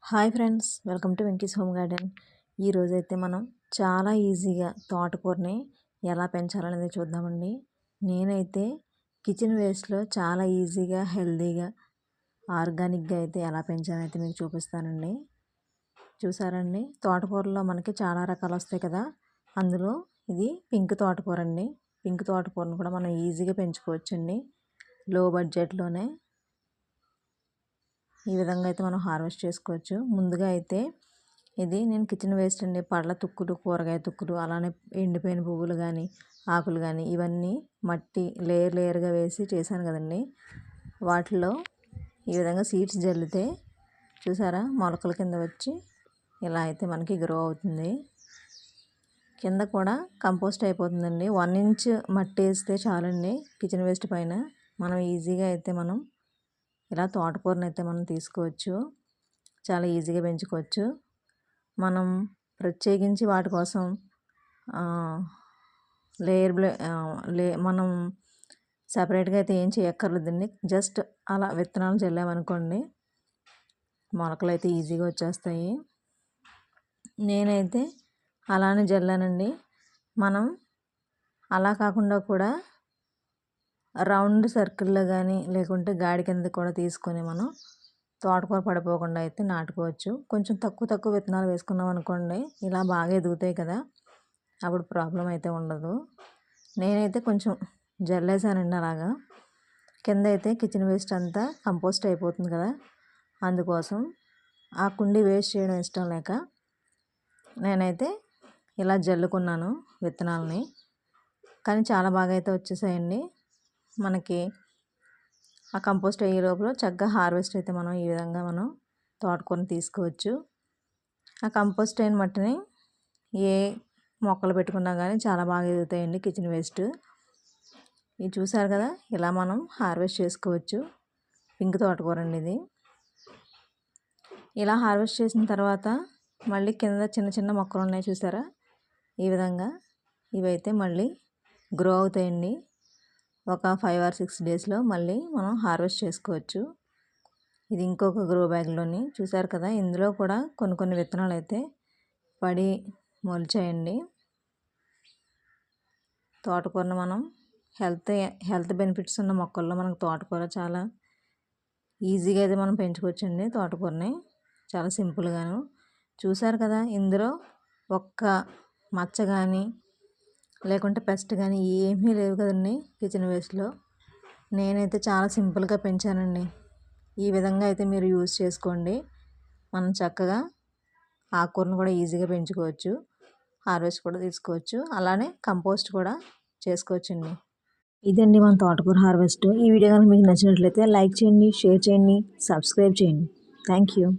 Hi friends, welcome to Venky's home garden. ఈరోజైతే మనం చాలా ఈజీగా తోటకూరని ఎలా పెంచాలనేది చూద్దామండి. నేనైతే కిచెన్ వేస్ట్లో చాలా ఈజీగా, హెల్తీగా, ఆర్గానిక్గా అయితే ఎలా పెంచానైతే మీకు చూపిస్తానండి. చూసారండి, తోటకూరలో మనకి చాలా రకాలు వస్తాయి కదా. అందులో ఇది పింక్ తోటకూర అండి. పింక్ తోటకూరను కూడా మనం ఈజీగా పెంచుకోవచ్చండి, లో బడ్జెట్లోనే. ఈ విధంగా అయితే మనం హార్వెస్ట్ చేసుకోవచ్చు. ముందుగా అయితే ఇది నేను కిచెన్ వేస్ట్ అండి, పళ్ళ తుక్కులు, కూరగాయ తుక్కులు, అలానే ఎండిపోయిన పువ్వులు కానీ, ఆకులు కానీ, ఇవన్నీ మట్టి లేయర్గా వేసి చేశాను కదండి. వాటిలో ఈ విధంగా సీడ్స్ జల్లితే చూసారా, మొలకల కింద వచ్చి ఇలా అయితే మనకి గ్రో అవుతుంది. కింద కూడా కంపోస్ట్ అయిపోతుందండి. 1 ఇంచ్ మట్టి వేస్తే చాలండి కిచెన్ వేస్ట్ పైన. మనం ఈజీగా అయితే మనం ఇలా తోటకూరని అయితే మనం తీసుకోవచ్చు, చాలా ఈజీగా పెంచుకోవచ్చు. మనం ప్రత్యేకించి వాటి కోసం మనం సపరేట్గా అయితే ఏం చేయక్కర్లేదండి. జస్ట్ అలా విత్తనాలు చల్లామనుకోండి, మొలకలు అయితే ఈజీగా వచ్చేస్తాయి. నేనైతే అలానే జల్లానండి. మనం అలా కాకుండా కూడా రౌండ్ సర్కిల్లో కానీ, లేకుంటే గాడి కింద కూడా తీసుకొని మనం తోటకూర పడిపోకుండా అయితే నాటుకోవచ్చు. కొంచెం తక్కువ విత్తనాలు వేసుకున్నాం అనుకోండి, ఇలా బాగా ఎదుగుతాయి కదా, అప్పుడు ప్రాబ్లం అయితే ఉండదు. నేనైతే కొంచెం జల్లేసానండి అలాగా. కింద అయితే కిచెన్ వేస్ట్ అంతా కంపోస్ట్ అయిపోతుంది కదా, అందుకోసం ఆ కుండీ వేస్ట్ చేయడం ఇష్టం లేక నేనైతే ఇలా జల్లుకున్నాను విత్తనాలని. కానీ చాలా బాగా అయితే వచ్చేసాయండి. మనకి ఆ కంపోస్ట్ అయ్యే లోపల చక్కగా హార్వెస్ట్ అయితే మనం ఈ విధంగా మనం తోటకూరని తీసుకోవచ్చు. ఆ కంపోస్ట్ అయిన మట్టిని ఏ మొక్కలు పెట్టుకున్నా కానీ చాలా బాగా ఎదుగుతాయండి కిచెన్ వేస్ట్. ఇది చూసారు కదా, ఇలా మనం హార్వెస్ట్ చేసుకోవచ్చు. పింక్ తోటకూర అండి ఇది. ఇలా హార్వెస్ట్ చేసిన తర్వాత మళ్ళీ కింద చిన్న మొక్కలు ఉన్నాయి చూసారా, ఈ విధంగా ఇవైతే మళ్ళీ గ్రో అవుతాయండి. ఒక 5 or 6 డేస్లో మళ్ళీ మనం హార్వెస్ట్ చేసుకోవచ్చు. ఇది ఇంకొక గ్రో బ్యాగ్లోని చూసారు కదా, ఇందులో కూడా కొన్ని విత్తనాలు అయితే పడి మొలిచాయండి. తోటకూరను మనం హెల్త్ బెనిఫిట్స్ ఉన్న మొక్కల్లో మనకు తోటకూర చాలా ఈజీగా అయితే మనం పెంచుకోవచ్చండి. తోటకూరని చాలా సింపుల్గాను. చూసారు కదా, ఇందులో ఒక్క మచ్చ కానీ, లేకుంటే పెస్ట్ కానీ ఏమీ లేవు కదండి కిచెన్ వేస్ట్లో. నేనైతే చాలా సింపుల్గా పెంచానండి. ఈ విధంగా అయితే మీరు యూజ్ చేసుకోండి. మనం చక్కగా ఆకుకూరను కూడా ఈజీగా పెంచుకోవచ్చు, హార్వెస్ట్ కూడా తీసుకోవచ్చు, అలానే కంపోస్ట్ కూడా చేసుకోవచ్చండి. ఇదండి మన తోటకూర హార్వెస్ట్. ఈ వీడియో కనుక మీకు నచ్చినట్లయితే లైక్ చేయండి, షేర్ చేయండి, సబ్స్క్రైబ్ చేయండి. Thank you.